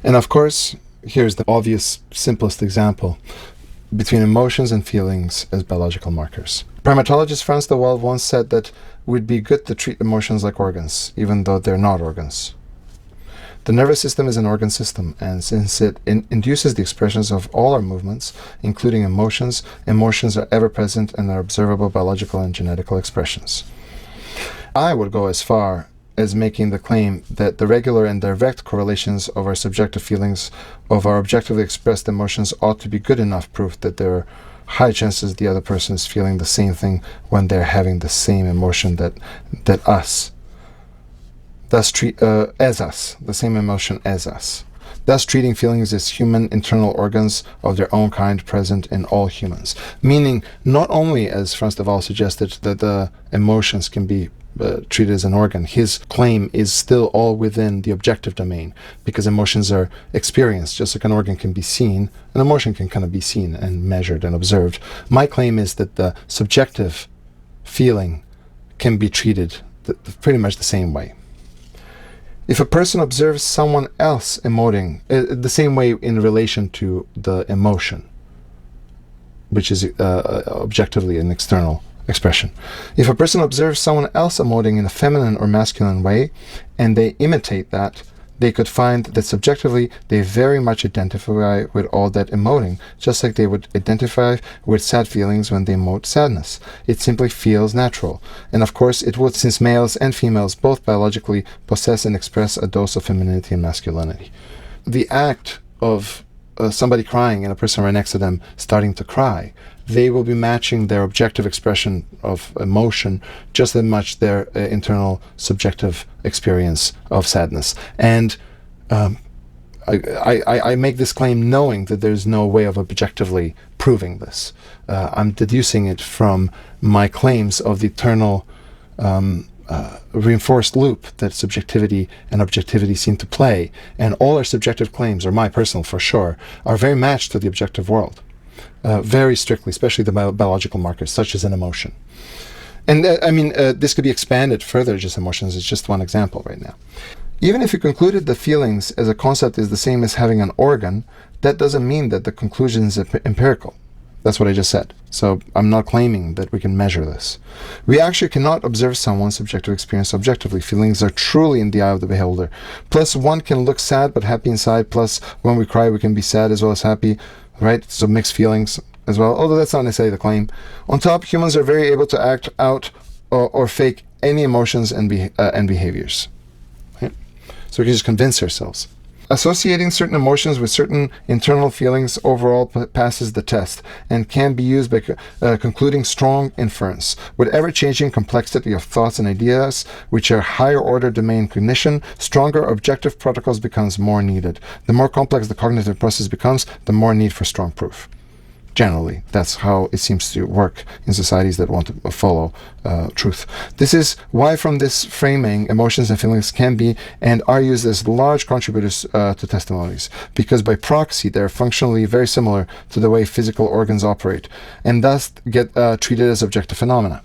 And of course, here's the obvious, simplest example between emotions and feelings as biological markers. Primatologist Franz de Waal once said that it would be good to treat emotions like organs, even though they're not organs. The nervous system is an organ system, and since it induces the expressions of all our movements, including emotions, emotions are ever present and are observable biological and genetical expressions. I would go as far as making the claim that the regular and direct correlations of our subjective feelings of our objectively expressed emotions ought to be good enough proof that there are high chances the other person is feeling the same thing when they're having the same emotion that us. Thus as us, the same emotion as us. Thus treating feelings as human internal organs of their own kind present in all humans. Meaning, not only, as Franz de Waal suggested, that the emotions can be treated as an organ. His claim is still all within the objective domain, because emotions are experienced. Just like an organ can be seen, an emotion can kind of be seen and measured and observed. My claim is that the subjective feeling can be treated pretty much the same way. If a person observes someone else emoting the same way in relation to the emotion, which is objectively an external expression. If a person observes someone else emoting in a feminine or masculine way, and they imitate that, they could find that subjectively they very much identify with all that emoting, just like they would identify with sad feelings when they emote sadness. It simply feels natural. And of course it would, since males and females both biologically possess and express a dose of femininity and masculinity. The act of somebody crying and a person right next to them starting to cry, they will be matching their objective expression of emotion just as much their internal subjective experience of sadness. And I make this claim knowing that there's no way of objectively proving this. I'm deducing it from my claims of the eternal reinforced loop that subjectivity and objectivity seem to play. And all our subjective claims, or my personal for sure, are very matched to the objective world. Very strictly, especially the biological markers, such as an emotion. And this could be expanded further, just emotions. It's just one example right now. Even if you concluded that feelings as a concept is the same as having an organ, that doesn't mean that the conclusion is empirical. That's what I just said. So I'm not claiming that we can measure this. We actually cannot observe someone's subjective experience objectively. Feelings are truly in the eye of the beholder. Plus, one can look sad but happy inside. Plus, when we cry, we can be sad as well as happy. Right? So mixed feelings as well, although that's not necessarily the claim. On top, humans are very able to act out or fake any emotions and behaviors. Right? So we can just convince ourselves. Associating certain emotions with certain internal feelings overall passes the test and can be used by concluding strong inference. With ever-changing complexity of thoughts and ideas, which are higher order domain cognition, stronger objective protocols becomes more needed. The more complex the cognitive process becomes, the more need for strong proof. Generally, that's how it seems to work in societies that want to follow truth. This is why from this framing, emotions and feelings can be and are used as large contributors to testimonies, because by proxy they're functionally very similar to the way physical organs operate, and thus get treated as objective phenomena.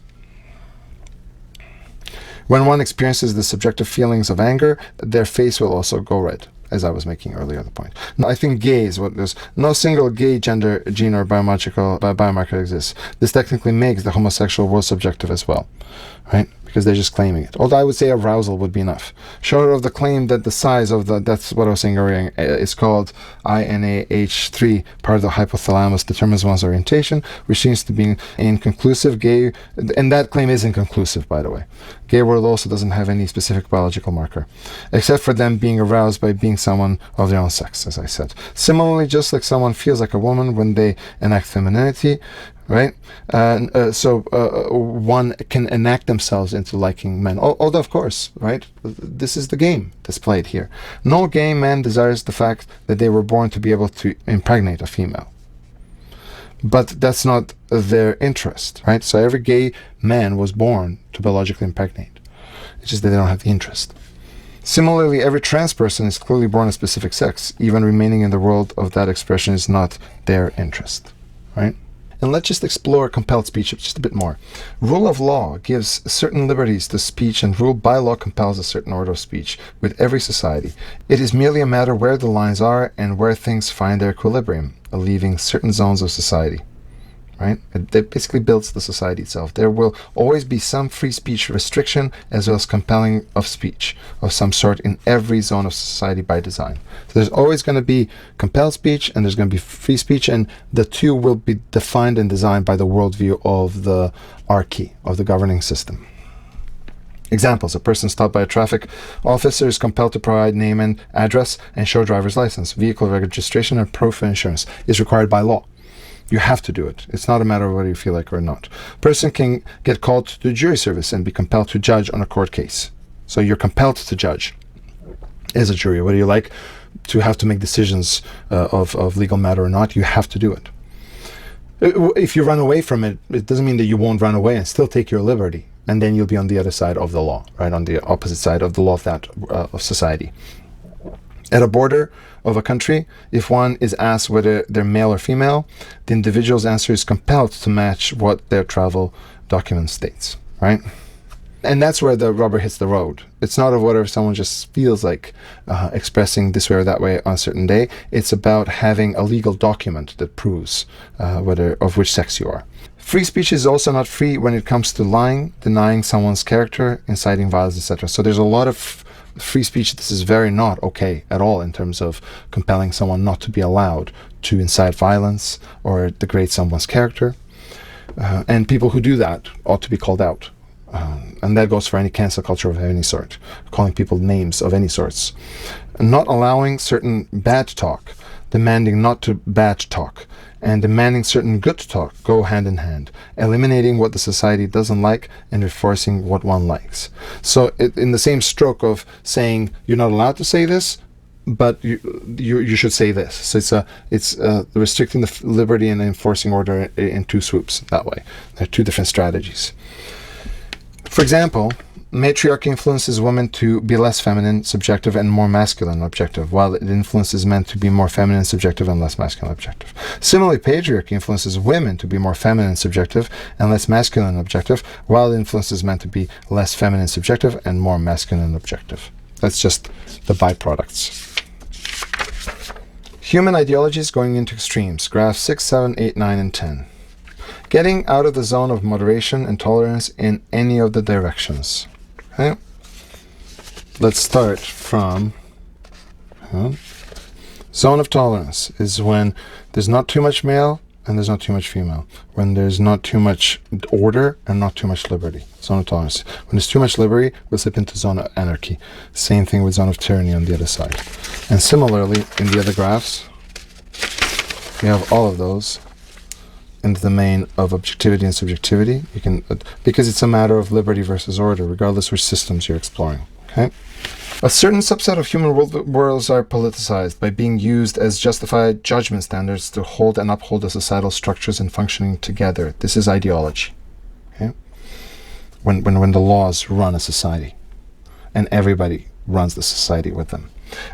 When one experiences the subjective feelings of anger, their face will also go red, as I was making earlier the point. Now, I think gay is what there's no single gay gender, gene, or biomarker exists. This technically makes the homosexual world subjective as well, right? Because they're just claiming it. Although I would say arousal would be enough. Short of the claim that the size of that's what I was saying earlier, is called INAH3, part of the hypothalamus, determines one's orientation, which seems to be inconclusive. Gay, and that claim is inconclusive, by the way. Gay world also doesn't have any specific biological marker, except for them being aroused by being someone of their own sex, as I said. Similarly, just like someone feels like a woman when they enact femininity, right? So one can enact themselves into liking men. Although, of course, right? This is the game that's played here. No gay man desires the fact that they were born to be able to impregnate a female. But that's not their interest, right? So every gay man was born to biologically impregnate. It's just that they don't have the interest. Similarly, every trans person is clearly born a specific sex. Even remaining in the world of that expression is not their interest, right? And let's just explore compelled speech just a bit more. Rule of law gives certain liberties to speech, and rule by law compels a certain order of speech with every society. It is merely a matter where the lines are and where things find their equilibrium, leaving certain zones of society. Right? It basically builds the society itself. There will always be some free speech restriction as well as compelling of speech of some sort in every zone of society by design. So there's always going to be compelled speech and there's going to be free speech, and the two will be defined and designed by the worldview of the archy, of the governing system. Examples: a person stopped by a traffic officer is compelled to provide name and address and show driver's license. Vehicle registration and proof of insurance is required by law. You have to do it. It's not a matter of whether you feel like it or not. Person can get called to jury service and be compelled to judge on a court case. So you're compelled to judge as a jury. Whether you like to have to make decisions of legal matter or not, you have to do it. If you run away from it, it doesn't mean that you won't run away and still take your liberty. And then you'll be on the other side of the law, right? On the opposite side of the law of that of society. At a border of a country, if one is asked whether they're male or female, the individual's answer is compelled to match what their travel document states, right? And that's where the rubber hits the road. It's not of whether someone just feels like expressing this way or that way on a certain day. It's about having a legal document that proves whether of which sex you are. Free speech is also not free when it comes to lying, denying someone's character, inciting violence, etc. So there's a lot of free speech. This is very not okay at all in terms of compelling someone not to be allowed to incite violence or degrade someone's character. And people who do that ought to be called out. And that goes for any cancel culture of any sort, calling people names of any sorts. Not allowing certain bad talk, demanding not to bad talk, and demanding certain good talk go hand in hand, eliminating what the society doesn't like and enforcing what one likes. So in the same stroke of saying you're not allowed to say this, but you should say this. So it's restricting the liberty and enforcing order in two swoops that way. There are two different strategies. For example, matriarchy influences women to be less feminine, subjective, and more masculine, objective, while it influences men to be more feminine, subjective, and less masculine, objective. Similarly, patriarchy influences women to be more feminine, subjective, and less masculine, objective, while it influences men to be less feminine, subjective, and more masculine, objective. That's just the byproducts. Human ideologies going into extremes. Graphs 6, 7, 8, 9, and 10. Getting out of the zone of moderation and tolerance in any of the directions. Okay? Let's start from zone of tolerance is when there's not too much male and there's not too much female. When there's not too much order and not too much liberty. Zone of tolerance. When there's too much liberty, we'll slip into zone of anarchy. Same thing with zone of tyranny on the other side. And similarly, in the other graphs, we have all of those in the domain of objectivity and subjectivity. You can, because it's a matter of liberty versus order, regardless which systems you're exploring. Okay? A certain subset of human worlds are politicized by being used as justified judgment standards to hold and uphold the societal structures and functioning together. This is ideology. Okay? When the laws run a society, and everybody runs the society with them.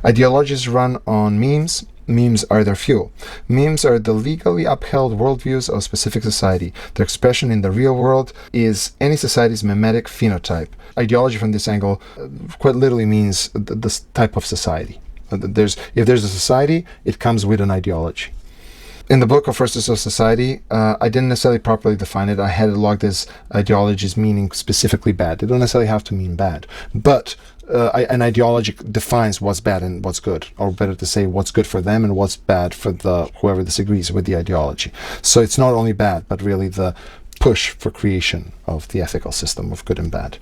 Ideologies run on memes. Memes are their fuel. Memes are the legally upheld worldviews of a specific society. Their expression in the real world is any society's mimetic phenotype. Ideology from this angle quite literally means this type of society. If there's a society, it comes with an ideology. In the book of Forces of Society, I didn't necessarily properly define it. I had it logged as ideologies meaning specifically bad. They don't necessarily have to mean bad. But an ideology defines what's bad and what's good, or better to say what's good for them and what's bad for whoever disagrees with the ideology. So it's not only bad, but really the push for creation of the ethical system of good and bad.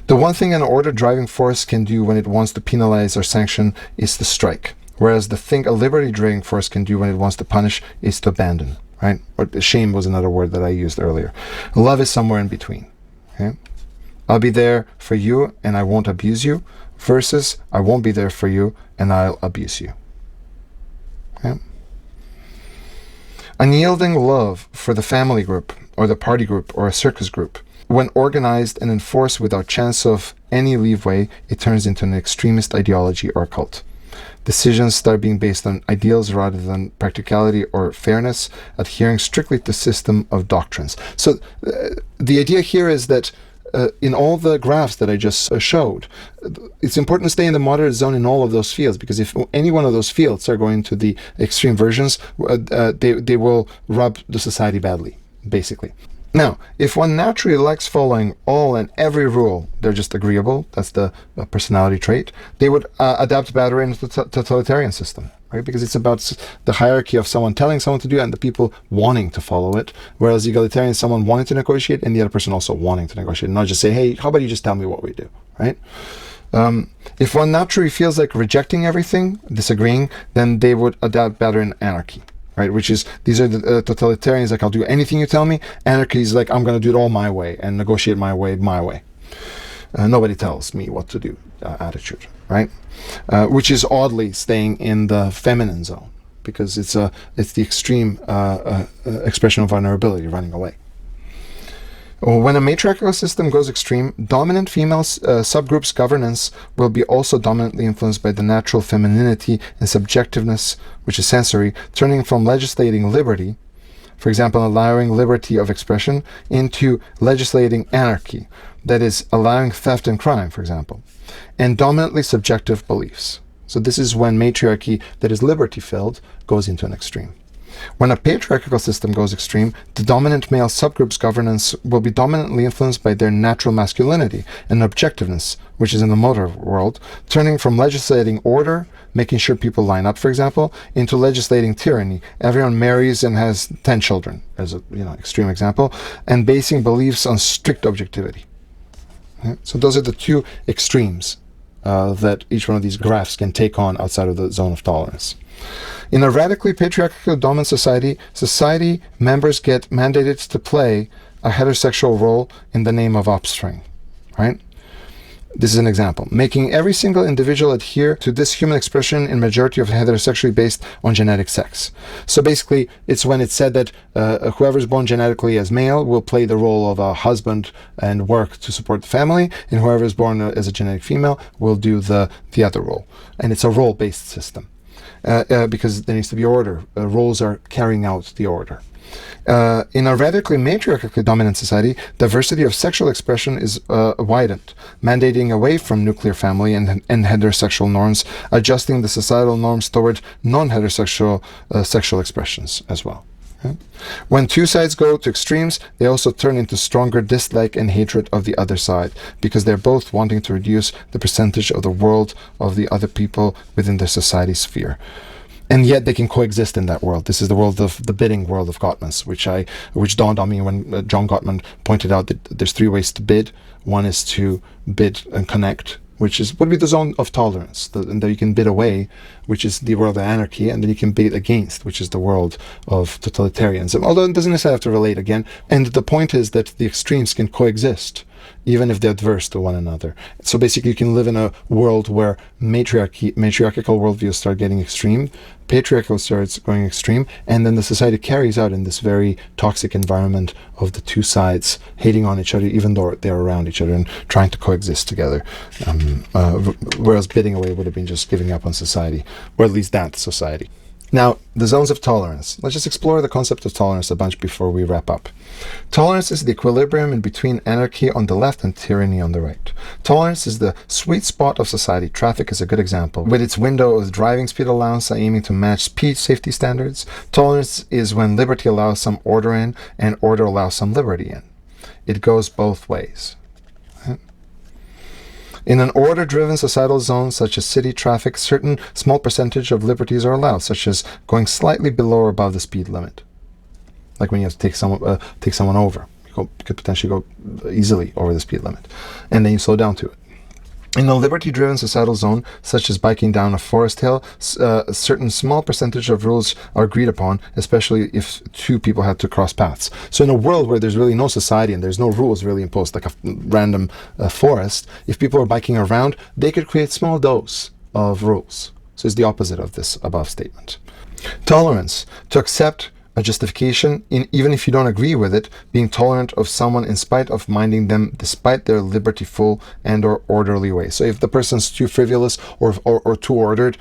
The one thing an order driving force can do when it wants to penalize or sanction is to strike, whereas the thing a liberty driving force can do when it wants to punish is to abandon, right? Or shame was another word that I used earlier. Love is somewhere in between. Okay? I'll be there for you and I won't abuse you, versus I won't be there for you and I'll abuse you. Okay? Unyielding love for the family group or the party group or a circus group. When organized and enforced without chance of any leeway, it turns into an extremist ideology or cult. Decisions start being based on ideals rather than practicality or fairness, adhering strictly to system of doctrines. So the idea here is that in all the graphs that I just showed, it's important to stay in the moderate zone in all of those fields, because if any one of those fields are going to the extreme versions, they will rub the society badly, basically. Now, if one naturally likes following all and every rule, they're just agreeable, that's the personality trait, they would adapt better in the totalitarian system, right? Because it's about the hierarchy of someone telling someone to do and the people wanting to follow it, whereas egalitarian is someone wanting to negotiate and the other person also wanting to negotiate, not just say, hey, how about you just tell me what we do, right? If one naturally feels like rejecting everything, disagreeing, then they would adapt better in anarchy. Right, which is, these are the totalitarians, like, I'll do anything you tell me. Anarchy is like, I'm going to do it all my way and negotiate my way. Nobody tells me what to do attitude, right? Which is oddly staying in the feminine zone, because it's the extreme expression of vulnerability, running away. When a matriarchal system goes extreme, dominant female subgroups governance will be also dominantly influenced by the natural femininity and subjectiveness, which is sensory, turning from legislating liberty, for example, allowing liberty of expression, into legislating anarchy, that is, allowing theft and crime, for example, and dominantly subjective beliefs. So this is when matriarchy that is liberty-filled goes into an extreme. When a patriarchal system goes extreme, the dominant male subgroup's governance will be dominantly influenced by their natural masculinity and objectiveness, which is in the motor world, turning from legislating order, making sure people line up, for example, into legislating tyranny. Everyone marries and has 10 children, as a extreme example, and basing beliefs on strict objectivity. Okay? So those are the two extremes that each one of these graphs can take on outside of the zone of tolerance. In a radically patriarchal dominant society members get mandated to play a heterosexual role in the name of offspring, right? This is an example. Making every single individual adhere to this human expression in majority of heterosexually based on genetic sex. So basically, it's when it's said that whoever's born genetically as male will play the role of a husband and work to support the family, and whoever is born as a genetic female will do the other role. And it's a role-based system. Because there needs to be order. Roles are carrying out the order. In a radically matriarchally dominant society, diversity of sexual expression is widened, mandating away from nuclear family and heterosexual norms, adjusting the societal norms toward non-heterosexual sexual expressions as well. Okay? When two sides go to extremes, they also turn into stronger dislike and hatred of the other side, because they're both wanting to reduce the percentage of the world of the other people within their society sphere. And yet they can coexist in that world. This is the world of the bidding world of Gottman's, which dawned on me when John Gottman pointed out that there's 3 ways to bid. One is to bid and connect, which would be the zone of tolerance, and that you can bid away, which is the world of anarchy, and then you can bid against, which is the world of totalitarianism, although it doesn't necessarily have to relate again. And the point is that the extremes can coexist, even if they're adverse to one another. So basically you can live in a world where matriarchal worldviews start getting extreme, patriarchal starts going extreme, and then the society carries out in this very toxic environment of the two sides hating on each other, even though they're around each other and trying to coexist together. Whereas bidding away would have been just giving up on society, or at least that society. Now, the zones of tolerance. Let's just explore the concept of tolerance a bunch before we wrap up. Tolerance is the equilibrium in between anarchy on the left and tyranny on the right. Tolerance is the sweet spot of society. Traffic is a good example. With its window of driving speed allowance aiming to match speed safety standards, tolerance is when liberty allows some order in and order allows some liberty in. It goes both ways. In an order-driven societal zone, such as city traffic, certain small percentage of liberties are allowed, such as going slightly below or above the speed limit. Like when you have to take someone over. You could potentially go easily over the speed limit. And then you slow down to it. In a liberty-driven societal zone, such as biking down a forest hill, a certain small percentage of rules are agreed upon, especially if two people had to cross paths. So in a world where there's really no society and there's no rules really imposed, like a random forest, if people are biking around, they could create small dose of rules. So it's the opposite of this above statement. Tolerance, to accept a justification, even if you don't agree with it, being tolerant of someone in spite of minding them despite their liberty-full and or orderly way. So if the person's too frivolous or too ordered,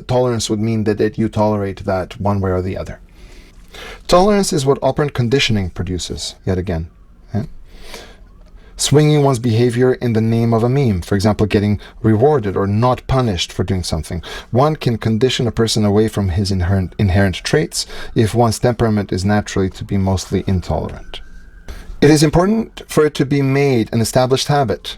tolerance would mean that you tolerate that one way or the other. Tolerance is what operant conditioning produces, yet again. Okay? Swinging one's behavior in the name of a meme, for example, getting rewarded or not punished for doing something. One can condition a person away from his inherent traits if one's temperament is naturally to be mostly intolerant. It is important for it to be made an established habit,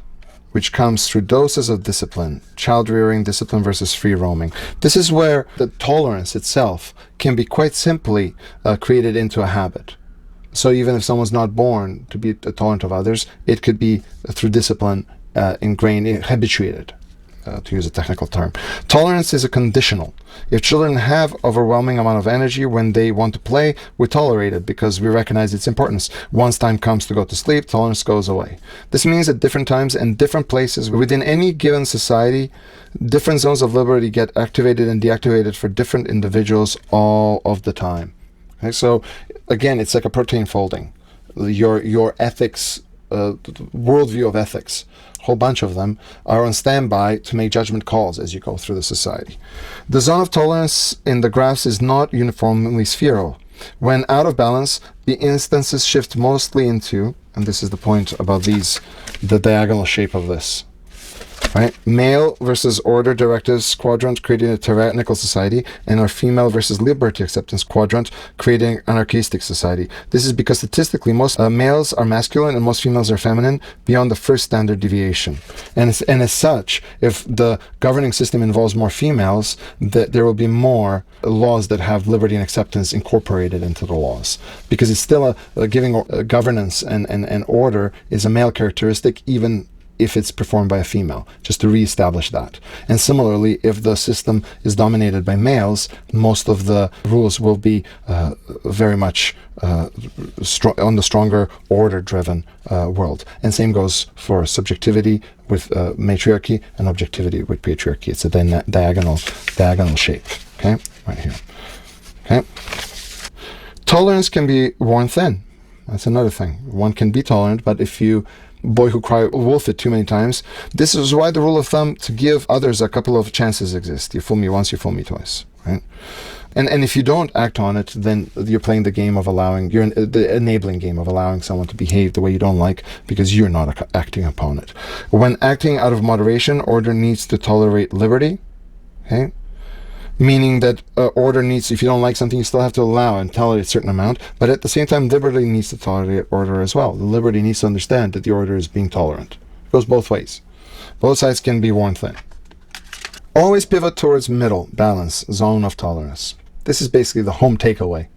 which comes through doses of discipline, child rearing, discipline versus free roaming. This is where the tolerance itself can be quite simply created into a habit. So even if someone's not born to be tolerant of others, it could be through discipline ingrained, habituated, to use a technical term. Tolerance is a conditional. If children have overwhelming amount of energy when they want to play, we tolerate it because we recognize its importance. Once time comes to go to sleep, tolerance goes away. This means at different times and different places within any given society, different zones of liberty get activated and deactivated for different individuals all of the time. Okay, so again, it's like a protein folding. Your ethics, worldview of ethics, a whole bunch of them are on standby to make judgment calls as you go through the society. The zone of tolerance in the graphs is not uniformly spheral. When out of balance, the instances shift mostly into, and this is the point about these, the diagonal shape of this. Right? Male versus order directives quadrant creating a tyrannical society, and our female versus liberty acceptance quadrant creating anarchistic society. This is because statistically most males are masculine and most females are feminine beyond the first standard deviation. And as such, if the governing system involves more females, there will be more laws that have liberty and acceptance incorporated into the laws. Because it's still giving governance and order is a male characteristic, even if it's performed by a female, just to reestablish that. And similarly, if the system is dominated by males, most of the rules will be very much on the stronger order-driven world. And same goes for subjectivity with matriarchy and objectivity with patriarchy. It's a diagonal shape. Okay, right here. Okay. Tolerance can be worn thin. That's another thing. One can be tolerant, but if you boy who cry wolf it too many times, this is why the rule of thumb to give others a couple of chances exists. You fool me once, you fool me twice, right? And if you don't act on it, then you're playing the game of allowing, you're in the enabling game of allowing someone to behave the way you don't like because you're not acting upon it. When acting out of moderation, order needs to tolerate liberty, okay? Meaning that order needs, if you don't like something, you still have to allow and tolerate a certain amount, but at the same time, liberty needs to tolerate order as well. The liberty needs to understand that the order is being tolerant. It goes both ways. Both sides can be worn thin. Always pivot towards middle, balance, zone of tolerance. This is basically the home takeaway.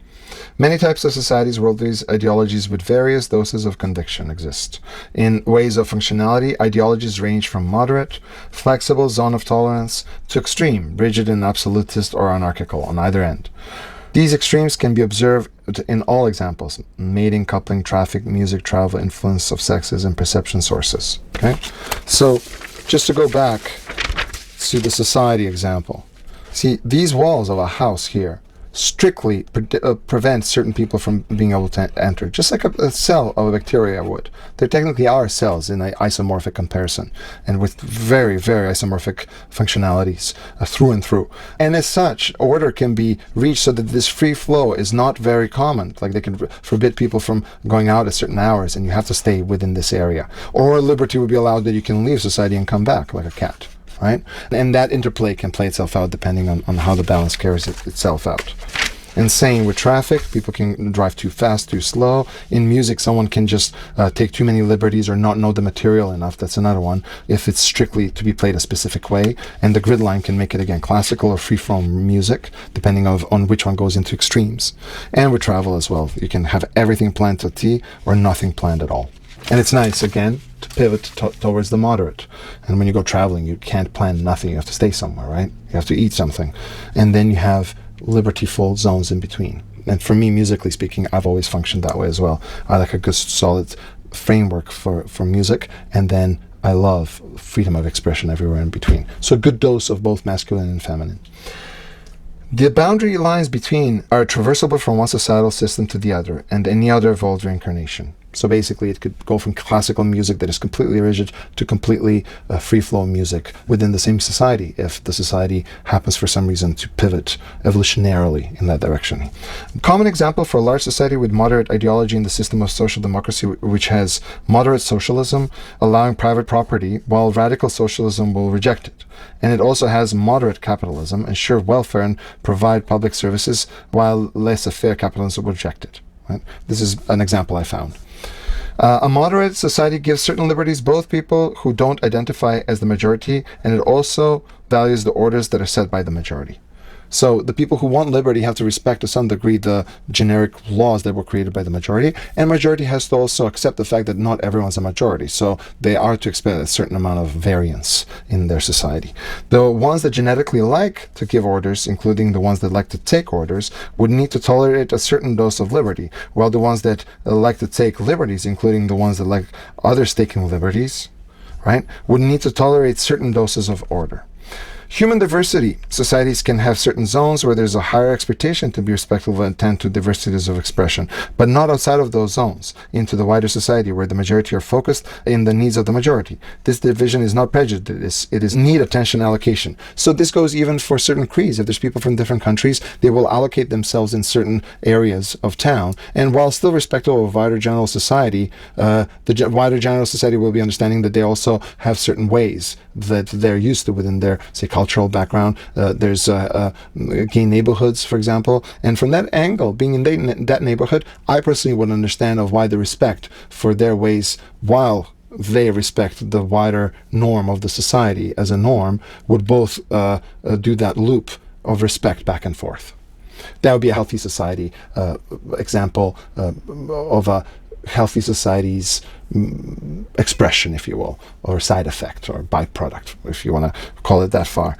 Many types of societies, worldviews, ideologies with various doses of conviction exist. In ways of functionality, ideologies range from moderate, flexible zone of tolerance to extreme, rigid and absolutist or anarchical on either end. These extremes can be observed in all examples: mating, coupling, traffic, music, travel, influence of sexes, and perception sources. Okay, so just to go back to the society example, see these walls of a house here strictly prevent certain people from being able to enter, just like a cell of a bacteria would. They technically are cells in an isomorphic comparison, and with very, very isomorphic functionalities through and through. And as such, order can be reached so that this free flow is not very common. Like they can forbid people from going out at certain hours, and you have to stay within this area. Or liberty would be allowed that you can leave society and come back, like a cat. Right? And that interplay can play itself out depending on how the balance carries itself out. And same with traffic, people can drive too fast, too slow. In music, someone can just take too many liberties or not know the material enough. That's another one, if it's strictly to be played a specific way. And the grid line can make it, again, classical or free-form music, depending on which one goes into extremes. And with travel as well, you can have everything planned to T or nothing planned at all. And it's nice, again, to pivot towards the moderate. And when you go traveling, you can't plan nothing. You have to stay somewhere, right? You have to eat something. And then you have liberty-full zones in between. And for me, musically speaking, I've always functioned that way as well. I like a good, solid framework for music. And then I love freedom of expression everywhere in between. So a good dose of both masculine and feminine. The boundary lines between are traversable from one societal system to the other and any other evolved reincarnation. So basically, it could go from classical music that is completely rigid to completely free-flow music within the same society, if the society happens for some reason to pivot evolutionarily in that direction. A common example for a large society with moderate ideology in the system of social democracy, which has moderate socialism, allowing private property, while radical socialism will reject it. And it also has moderate capitalism, ensure welfare and provide public services, while laissez-faire capitalism will reject it. Right? This is an example I found. A moderate society gives certain liberties both people who don't identify as the majority, and it also values the orders that are set by the majority. So the people who want liberty have to respect to some degree the generic laws that were created by the majority, and majority has to also accept the fact that not everyone's a majority, so they are to expect a certain amount of variance in their society. The ones that genetically like to give orders, including the ones that like to take orders, would need to tolerate a certain dose of liberty, while the ones that like to take liberties, including the ones that like others taking liberties, right, would need to tolerate certain doses of order. Human diversity. Societies can have certain zones where there's a higher expectation to be respectful and tend to diversities of expression, but not outside of those zones, into the wider society where the majority are focused in the needs of the majority. This division is not prejudice, it is need attention allocation. So this goes even for certain creeds. If there's people from different countries, they will allocate themselves in certain areas of town, and while still respectful of wider general society, the wider general society will be understanding that they also have certain ways that they're used to within their, say, cultural background. There's gay neighborhoods, for example, and from that angle, being in that neighborhood, I personally would understand of why the respect for their ways, while they respect the wider norm of the society as a norm, would both do that loop of respect back and forth. That would be a healthy society example of a healthy society's expression, if you will, or side effect or byproduct, if you want to call it that far.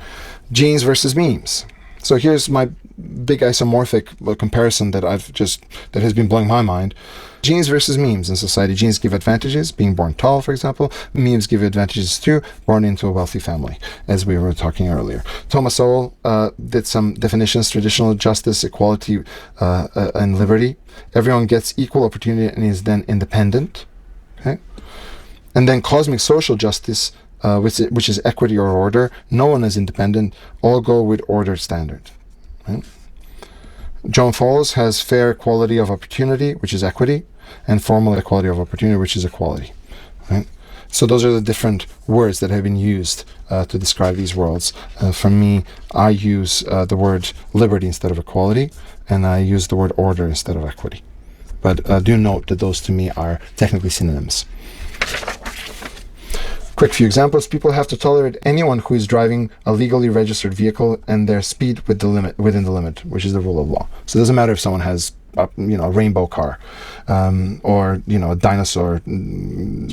Genes versus memes. So here's my big isomorphic comparison that has been blowing my mind. Genes versus memes in society. Genes give advantages, being born tall, for example. Memes give advantages too, born into a wealthy family, as we were talking earlier. Thomas Sowell did some definitions: traditional justice, equality, and liberty. Everyone gets equal opportunity and is then independent. Okay? And then cosmic social justice, which is equity or order. No one is independent. All go with order standard. Right? John Fowles has fair equality of opportunity, which is equity, and formal equality of opportunity, which is equality. Right? So those are the different words that have been used to describe these worlds. For me, I use the word liberty instead of equality, and I use the word order instead of equity. But do note that those to me are technically synonyms. Quick few examples. People have to tolerate anyone who is driving a legally registered vehicle and their speed within the limit, which is the rule of law. So it doesn't matter if someone has a rainbow car or a dinosaur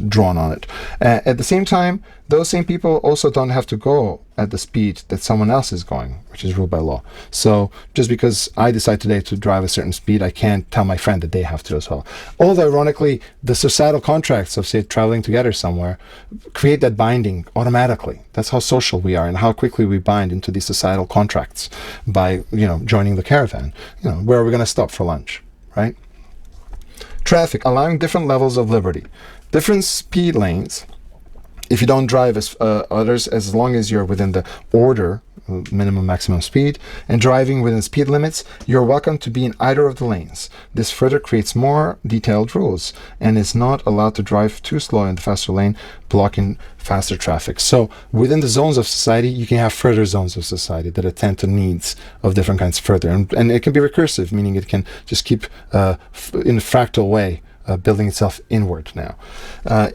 drawn on it. At the same time, those same people also don't have to go at the speed that someone else is going, which is ruled by law. So just because I decide today to drive a certain speed, I can't tell my friend that they have to as well. Although ironically, the societal contracts of, say, traveling together somewhere create that binding automatically. That's how social we are and how quickly we bind into these societal contracts by, joining the caravan. Where are we going to stop for lunch, right? Traffic, allowing different levels of liberty. Different speed lanes. If you don't drive as others, as long as you're within the order, minimum maximum speed, and driving within speed limits, you're welcome to be in either of the lanes. This further creates more detailed rules and is not allowed to drive too slow in the faster lane, blocking faster traffic. So within the zones of society, you can have further zones of society that attend to needs of different kinds further. And it can be recursive, meaning it can just keep in a fractal way building itself inward now.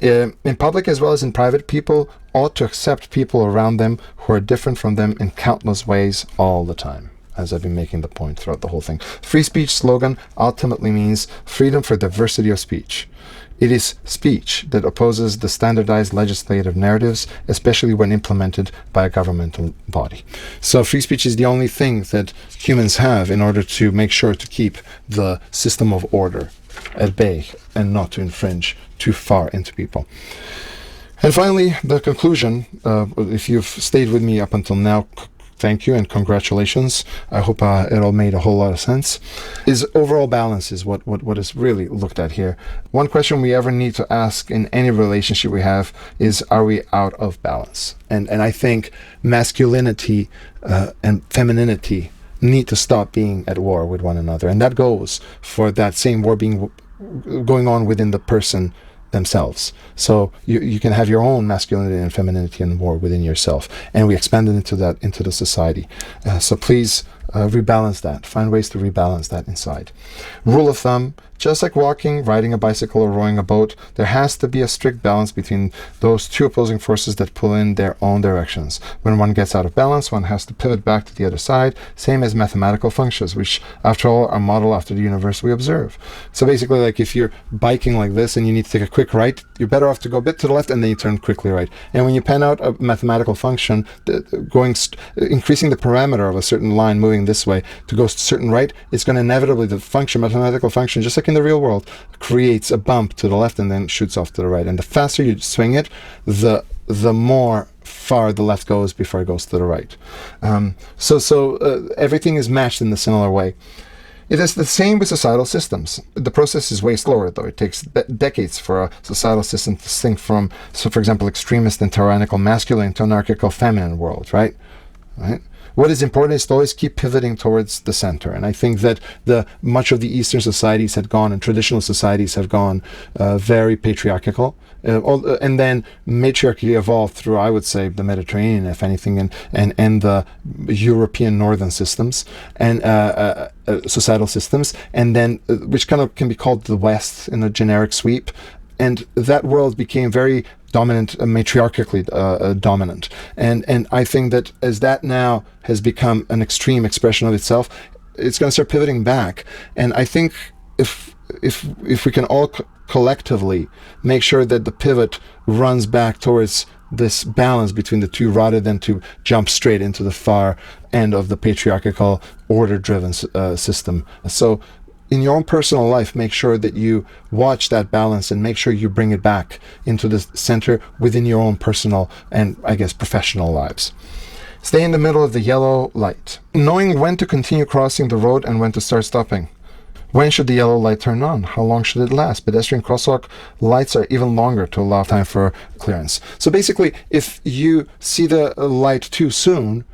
In public as well as in private, people ought to accept people around them who are different from them in countless ways all the time, as I've been making the point throughout the whole thing. Free speech slogan ultimately means freedom for diversity of speech. It is speech that opposes the standardized legislative narratives, especially when implemented by a governmental body. So free speech is the only thing that humans have in order to make sure to keep the system of order at bay and not to infringe too far into people. And finally, the conclusion, if you've stayed with me up until now, thank you and congratulations. I hope it all made a whole lot of sense. Is overall balance is what is really looked at here. One question we ever need to ask in any relationship we have is, are we out of balance? And I think masculinity and femininity need to stop being at war with one another. And that goes for that same war going on within the person themselves. So you can have your own masculinity and femininity and war within yourself, and we expand it into the society. So please rebalance that. Find ways to rebalance that inside. Rule of thumb: just like walking, riding a bicycle, or rowing a boat, there has to be a strict balance between those two opposing forces that pull in their own directions. When one gets out of balance, one has to pivot back to the other side, same as mathematical functions, which, after all, are modeled after the universe we observe. So basically, like if you're biking like this and you need to take a quick right, you're better off to go a bit to the left and then you turn quickly right. And when you pan out a mathematical function, increasing the parameter of a certain line moving this way to go certain right, it's going to inevitably, the mathematical function, just like in the real world, creates a bump to the left and then shoots off to the right. And the faster you swing it, the more far the left goes before it goes to the right. So everything is matched in a similar way. It is the same with societal systems. The process is way slower, though. It takes decades for a societal system to sink from, so for example, extremist and tyrannical masculine to anarchical feminine world, right? What is important is to always keep pivoting towards the center. And I think that much of the Eastern societies had gone, and traditional societies have gone very patriarchal. And then matriarchy evolved through, I would say, the Mediterranean, if anything, and the European northern systems and societal systems, and then which kind of can be called the West in a generic sweep. And that world became very dominant, matriarchally dominant. And I think that as that now has become an extreme expression of itself, it's going to start pivoting back. And I think if we can all collectively make sure that the pivot runs back towards this balance between the two, rather than to jump straight into the far end of the patriarchal order-driven system. So in your own personal life, make sure that you watch that balance and make sure you bring it back into the center within your own personal and, I guess, professional lives. Stay in the middle of the yellow light, knowing when to continue crossing the road and when to start stopping. When should the yellow light turn on? How long should it last? Pedestrian crosswalk lights are even longer to allow time for clearance. So basically, if you see the light too soon,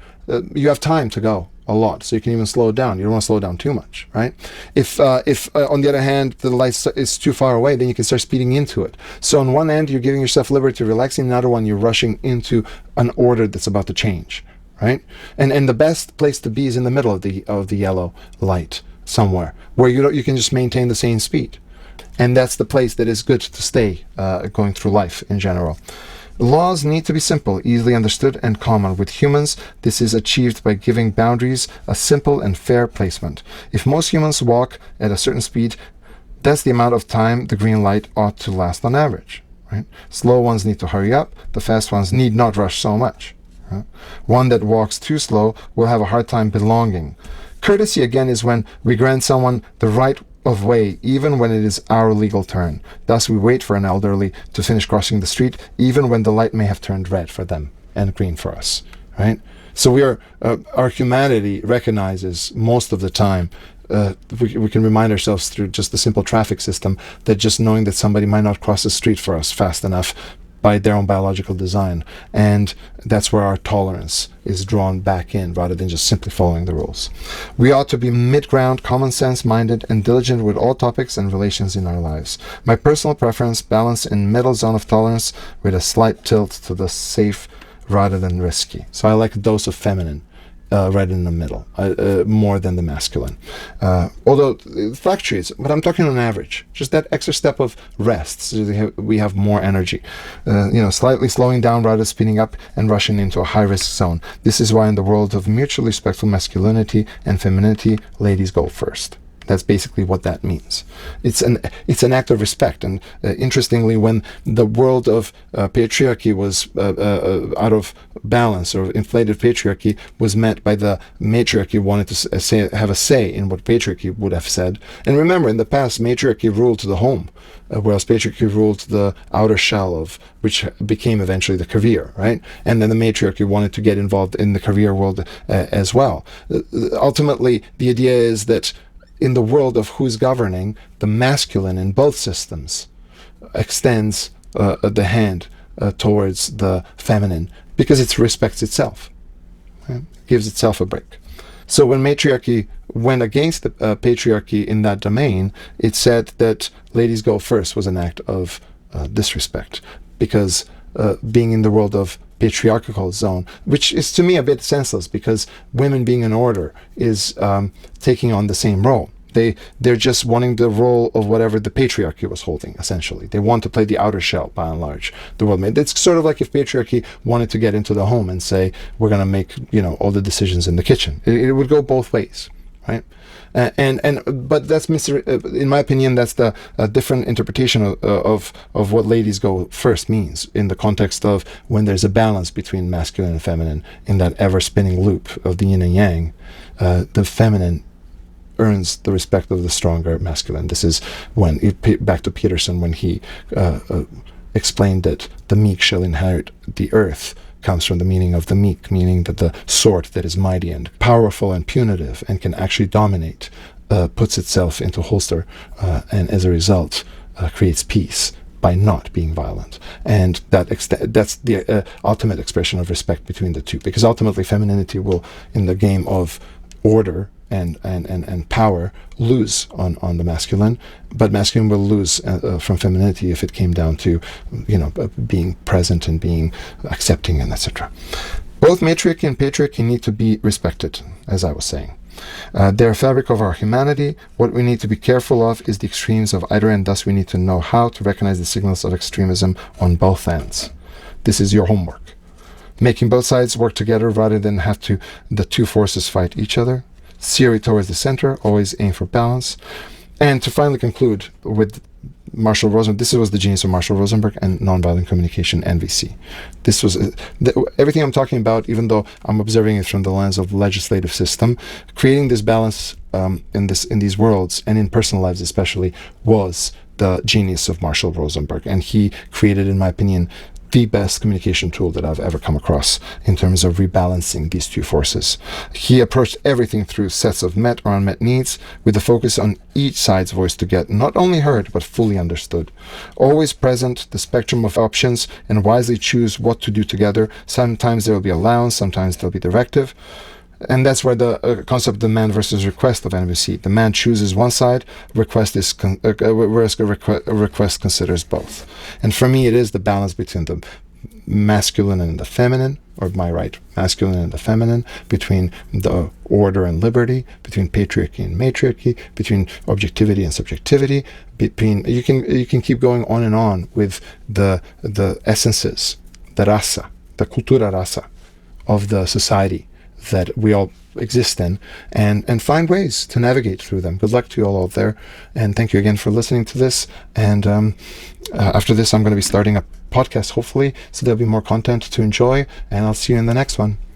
you have time to go a lot, so you can even slow it down. You don't want to slow it down too much, right? If on the other hand, the light is too far away, then you can start speeding into it. So on one end, you're giving yourself liberty to relax. In another one, you're rushing into an order that's about to change, right? And the best place to be is in the middle of the yellow light, somewhere where you can just maintain the same speed. And that's the place that is good to stay going through life in general. Laws need to be simple, easily understood, and common. With humans, this is achieved by giving boundaries a simple and fair placement. If most humans walk at a certain speed, that's the amount of time the green light ought to last on average. Right? Slow ones need to hurry up. The fast ones need not rush so much. Right? One that walks too slow will have a hard time belonging. Courtesy, again, is when we grant someone the right of way, even when it is our legal turn. Thus, we wait for an elderly to finish crossing the street, even when the light may have turned red for them and green for us. Right? So our humanity recognizes most of the time. We can remind ourselves through just the simple traffic system that just knowing that somebody might not cross the street for us fast enough by their own biological design, and that's where our tolerance is drawn back in rather than just simply following the rules. We ought to be mid-ground, common sense minded, and diligent with all topics and relations in our lives. My personal preference, balance in middle zone of tolerance with a slight tilt to the safe rather than risky. So I like a dose of feminine right in the middle, more than the masculine. Although it fluctuates, but I'm talking on average. Just that extra step of rest, so we have more energy. Slightly slowing down rather than speeding up and rushing into a high-risk zone. This is why in the world of mutually respectful masculinity and femininity, ladies go first. That's basically what that means. It's an act of respect. And interestingly, when the world of patriarchy was out of balance, or inflated patriarchy was met by the matriarchy wanted to have a say in what patriarchy would have said. And remember, in the past, matriarchy ruled the home, whereas patriarchy ruled the outer shell, of which became eventually the career, right? And then the matriarchy wanted to get involved in the career world as well. Ultimately, the idea is that in the world of who's governing, the masculine in both systems extends the hand towards the feminine, because it respects itself, right? Gives itself a break. So when matriarchy went against the patriarchy in that domain, it said that ladies go first was an act of disrespect, because being in the world of patriarchal zone, which is to me a bit senseless, because women being in order is taking on the same role. They're just wanting the role of whatever the patriarchy was holding, essentially. They want to play the outer shell, by and large, the world made. It's sort of like if patriarchy wanted to get into the home and say, we're going to make, all the decisions in the kitchen. It would go both ways, right? But that's in my opinion, that's the different interpretation of what ladies go first means, in the context of when there's a balance between masculine and feminine in that ever spinning loop of the yin and yang. The feminine earns the respect of the stronger masculine. This is when, back to Peterson, when he explained that the meek shall inherit the earth, comes from the meaning of the meek, meaning that the sort that is mighty and powerful and punitive and can actually dominate puts itself into holster, and as a result creates peace by not being violent. And that's the ultimate expression of respect between the two, because ultimately femininity will, in the game of order and power, lose on the masculine, but masculine will lose from femininity if it came down to being present and being accepting and etc. Both matriarchy and patriarchy need to be respected, as I was saying. They're a fabric of our humanity. What we need to be careful of is the extremes of either, and thus we need to know how to recognize the signals of extremism on both ends. This is your homework. Making both sides work together rather than have the two forces fight each other. Steer it towards the center, always aim for balance. And to finally conclude with Marshall Rosenberg, this was the genius of Marshall Rosenberg and nonviolent communication, NVC. This was everything I'm talking about, even though I'm observing it from the lens of legislative system, creating this balance in these worlds and in personal lives especially, was the genius of Marshall Rosenberg. And he created, in my opinion, the best communication tool that I've ever come across in terms of rebalancing these two forces. He approached everything through sets of met or unmet needs, with a focus on each side's voice to get not only heard, but fully understood. Always present the spectrum of options and wisely choose what to do together. Sometimes there will be allowance, sometimes there'll be directive. And that's where the concept of demand versus request of NVC. Demand chooses one side, whereas request considers both. And for me, it is the balance between the masculine and the feminine, or my right, masculine and the feminine, between the order and liberty, between patriarchy and matriarchy, between objectivity and subjectivity, between you can keep going on and on with the essences, the rasa, the cultura rasa of the society that we all exist in, and find ways to navigate through them. Good luck to you all out there, and thank you again for listening to this. And after this, I'm going to be starting a podcast, hopefully, so there'll be more content to enjoy, and I'll see you in the next one.